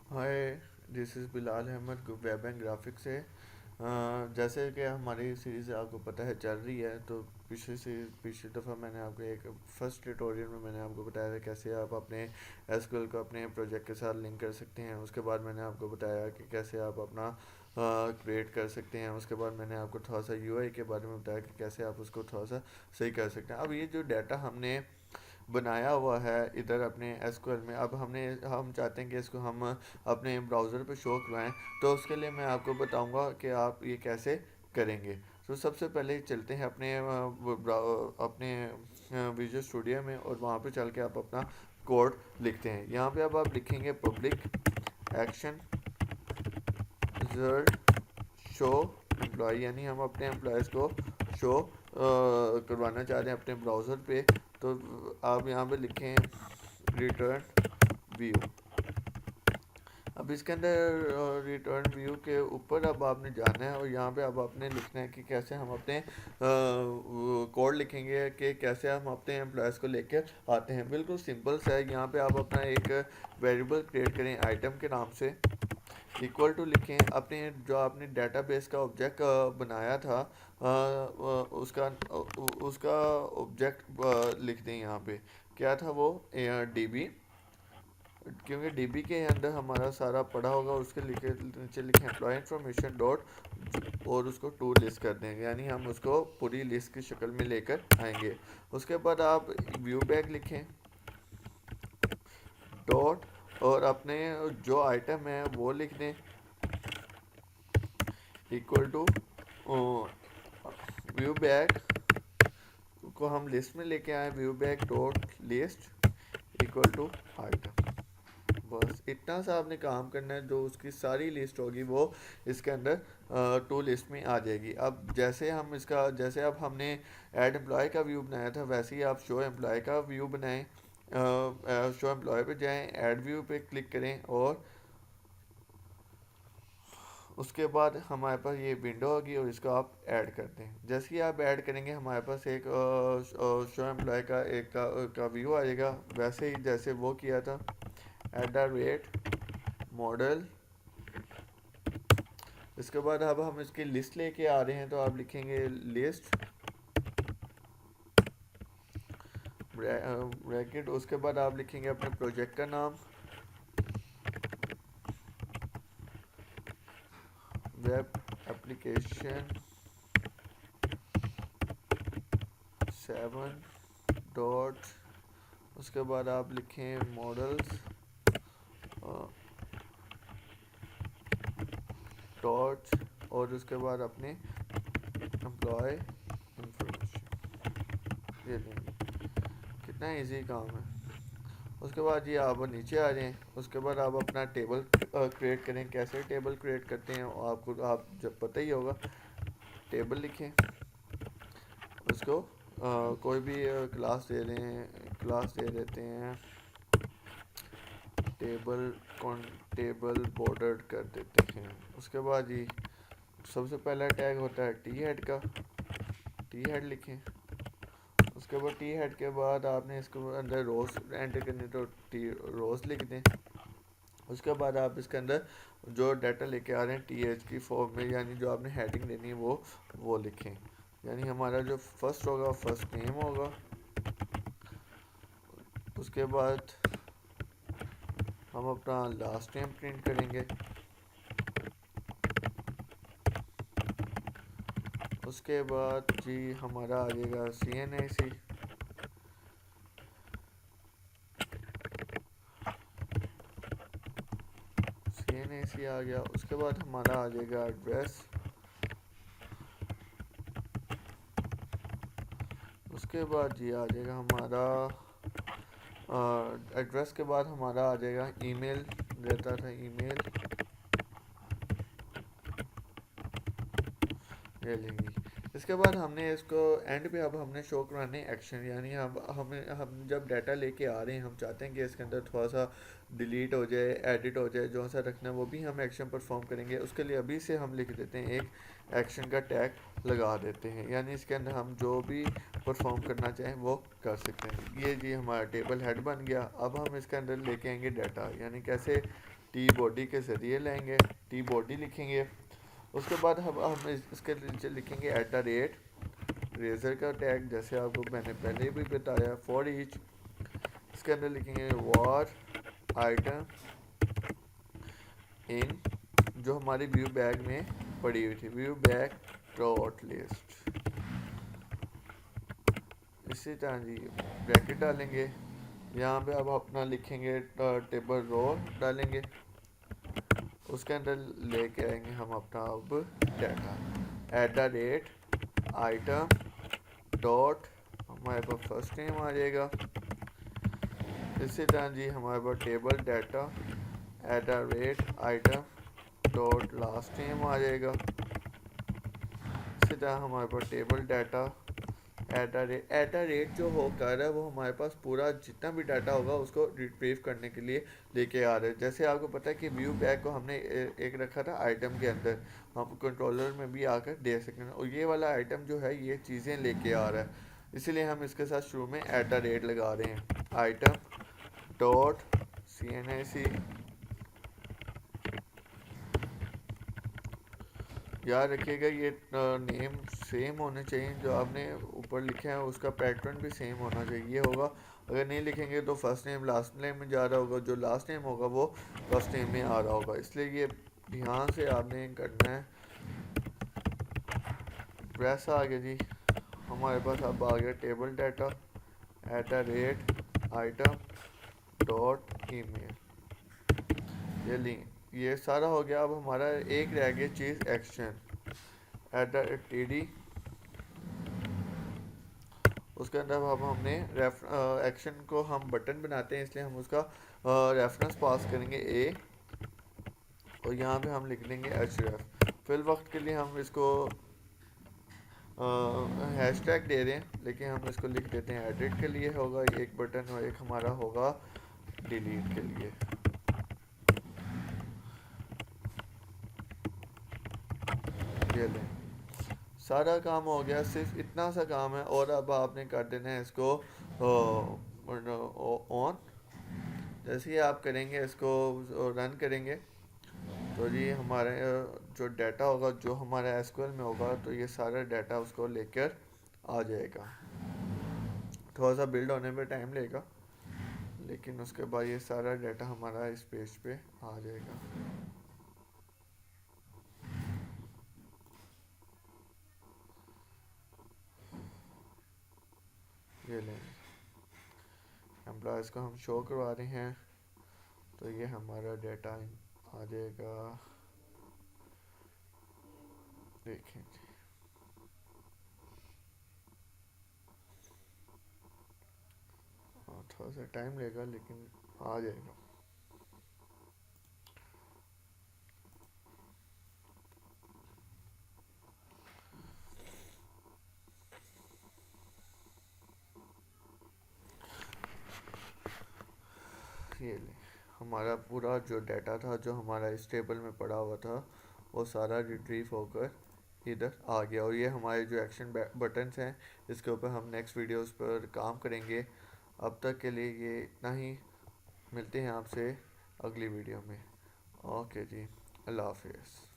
Hi, this is Bilal Ahmad web and graphics से। जैसे कि हमारी सीरीज़ आपको पता है चल रही है, तो पिछली दफ़ा मैंने आपको एक फर्स्ट ट्यूटोरियल में मैंने आपको बताया था कैसे आप अपने एसक्यूएल को अपने प्रोजेक्ट के साथ लिंक कर सकते हैं। उसके बाद मैंने आपको बताया कि कैसे आप अपना क्रिएट कर सकते हैं। उसके बाद मैंने आपको थोड़ा सा यूआई के बारे में बताया कि कैसे आप उसको थोड़ा सा सही कर सकते हैं। अब ये जो डाटा हमने बनाया हुआ है इधर अपने एसक्यूएल में, अब हम चाहते हैं कि इसको हम अपने ब्राउज़र पे शो करवाएं। तो उसके लिए मैं आपको बताऊंगा कि आप ये कैसे करेंगे। तो सबसे पहले चलते हैं अपने विजुअल स्टूडियो में, और वहाँ पे चल के आप अपना कोड लिखते हैं। यहाँ पे अब आप लिखेंगे public action result show employ, यानी हम अपने एम्प्लॉयज़ को शो करवाना चाह रहे हैं अपने ब्राउज़र पे। तो आप यहाँ पे लिखें रिटर्न व्यू। अब इसके अंदर रिटर्न व्यू के ऊपर अब आपने जाना है, और यहाँ पे अब आपने लिखना है कि कैसे हम अपने कोड लिखेंगे कि कैसे हम अपने एम्प्लॉयज़ को लेकर आते हैं। बिल्कुल सिंपल सा है। यहाँ पे आप अपना एक वेरिएबल क्रिएट करें आइटम के नाम से, इक्वल टू लिखें अपने जो आपने डेटाबेस का ऑब्जेक्ट बनाया था, उसका उसका ऑब्जेक्ट लिख दें। यहाँ पे क्या था वो, डीबी, क्योंकि डीबी के अंदर हमारा सारा पड़ा होगा। उसके नीचे लिखें एम्प्लॉय इन्फॉर्मेशन डॉट, और उसको टू लिस्ट कर देंगे, यानी हम उसको पूरी लिस्ट की शक्ल में लेकर आएंगे। उसके बाद आप व्यू बैग लिखें डॉट, और अपने जो आइटम है वो लिख दें इक्वल टू व्यू बैग को हम लिस्ट में लेके आए, view bag dot list equal to item. बस इतना सा आपने काम करना है, जो उसकी सारी लिस्ट होगी वो इसके अंदर टू लिस्ट में आ जाएगी। अब जैसे अब हमने ऐड एम्प्लॉय का व्यू बनाया था, वैसे ही आप शो एम्प्लॉय का व्यू बनाएं। शो एम्प्लॉय पे जाएं, ऐड व्यू पे क्लिक करें, और उसके बाद हमारे पास ये विंडो होगी, और इसको आप ऐड कर दें। जैसे ही आप ऐड करेंगे हमारे पास एक शो एम्प्लॉय का व्यू आएगा, वैसे ही जैसे वो किया था। एट द रेट मॉडल, इसके बाद अब हम इसकी लिस्ट लेके आ रहे हैं, तो आप लिखेंगे लिस्ट ब्रैकेट। उसके बाद आप लिखेंगे अपने प्रोजेक्ट का नाम, वेब एप्लीकेशन 7 डॉट, उसके बाद आप लिखें मॉडल्स डॉट, और उसके बाद अपने एम्प्लॉय इंफॉर्मेशन, ये लेंगे। कितना इजी काम है। उसके बाद ये आप नीचे आ जाएं। उसके बाद आप अपना टेबल क्रिएट करें। कैसे टेबल क्रिएट करते हैं आपको आप जब पता ही होगा। टेबल लिखें, उसको कोई भी क्लास दे दें, क्लास दे देते हैं टेबल टेबल बॉर्डर कर देते हैं। उसके बाद ये सबसे पहला टैग होता है टी हेड का, टी हेड लिखें। उसके बाद टी हेड के बाद आपने इसके अंदर रोज एंटर करनी, तो टी रोज लिख दें। उसके बाद आप इसके अंदर जो डाटा लेके आ रहे हैं टी एच की फॉर्म में, यानी जो आपने हेडिंग देनी है वो लिखें। यानी हमारा जो फर्स्ट होगा फर्स्ट नेम होगा। उसके बाद हम अपना लास्ट नेम प्रिंट करेंगे। उसके बाद जी हमारा आ जाएगा CNAC। CNAC आ गया। उसके बाद हमारा आ जाएगा एड्रेस। उसके बाद जी आ जाएगा हमारा एड्रेस के बाद हमारा आ जाएगा ईमेल, रहता था ईमेल, ये लेंगी। इसके बाद हमने इसको एंड पे अब हमने शो करवाने एक्शन, यानी हम जब डाटा लेके आ रहे हैं, हम चाहते हैं कि इसके अंदर थोड़ा सा डिलीट हो जाए, एडिट हो जाए, जो सा रखना है वो भी हम एक्शन परफॉर्म करेंगे। उसके लिए अभी से हम लिख देते हैं, एक एक्शन का टैग लगा देते हैं, यानी इसके अंदर हम जो भी परफॉर्म करना चाहें वो कर सकते हैं। ये जी हमारा टेबल हेड बन गया। अब हम इसके अंदर लेके आएंगे डाटा, यानी कैसे टी बॉडी के ज़रिए लेंगे, टी बॉडी लिखेंगे। उसके बाद हम इसके नीचे लिखेंगे @रेजर का टैग, जैसे आपको मैंने पहले भी बताया, फॉर ईच। इसके अंदर लिखेंगे वार आइटम इन, जो हमारी व्यू बैग में पड़ी हुई थी, व्यू बैग डॉट लिस्ट। इसी तरह जी ब्रैकेट डालेंगे, यहाँ पे अब अपना लिखेंगे टेबल रो डालेंगे, उसके अंदर लेके आएंगे हम अपना अब डाटा @आइटम डॉट, हमारे पास फर्स्ट नेम आ जाएगा। इसी तरह जी हमारे पास table data @item dot last name आ जाएगा। इसी तरह हमारे पास टेबल डाटा @, जो होकर है वो हमारे पास पूरा जितना भी डाटा होगा उसको रिट्रीव करने के लिए लेके आ रहे हैं। जैसे आपको पता है कि व्यू बैग को हमने एक रखा था आइटम के अंदर, हम कंट्रोलर में भी आकर दे सकते हैं, और ये वाला आइटम जो है ये चीज़ें लेके आ रहा है, इसीलिए हम इसके साथ शुरू में @ लगा रहे हैं, आइटम डॉट CNAC। याद रखिएगा ये नेम सेम होने चाहिए, जो आपने ऊपर लिखे हैं उसका पैटर्न भी सेम होना चाहिए होगा। अगर नहीं लिखेंगे तो फर्स्ट नेम लास्ट नेम में जा रहा होगा, जो लास्ट नेम होगा वो फर्स्ट नेम में आ रहा होगा, इसलिए ये ध्यान से आपने करना है। वैसा आ गया जी, हमारे पास अब आ गया table data @item dot email, ये लिंक, ये सारा हो गया। अब हमारा एक रह गया चीज़ एक्शन @td, उसके अंदर अब हमने एक्शन को हम बटन बनाते हैं, इसलिए हम उसका रेफरेंस पास करेंगे A, और यहाँ पे हम लिख देंगे href। फिल वक्त के लिए हम इसको हैशटैग दे रहे हैं, लेकिन हम इसको लिख देते हैं एडिट के लिए होगा एक बटन, और एक हमारा होगा डिलीट के लिए। ये लें, सारा काम हो गया, सिर्फ इतना सा काम है, और अब आपने कर देना है इसको ऑन। जैसे ही आप करेंगे इसको रन करेंगे तो जी हमारे जो डाटा होगा, जो हमारा एसक्यूएल में होगा, तो ये सारा डाटा उसको लेकर आ जाएगा। थोड़ा सा बिल्ड होने में टाइम लेगा, लेकिन उसके बाद ये सारा डाटा हमारा इस पेज पे आ जाएगा। ये लें, एम्प्लॉयज़ को हम शो करवा रहे हैं, तो ये हमारा डाटा आ जाएगा, देखें जी। थोड़ा सा टाइम लेगा लेकिन आ जाएगा। ये ले, हमारा पूरा जो डाटा था जो हमारा इस टेबल में पड़ा हुआ था वो सारा रिट्रीव होकर इधर आ गया, और ये हमारे जो एक्शन बटन्स हैं इसके ऊपर हम नेक्स्ट वीडियोस पर काम करेंगे। अब तक के लिए ये इतना ही, मिलते हैं आपसे अगली वीडियो में। ओके जी, अल्लाह हाफिज़।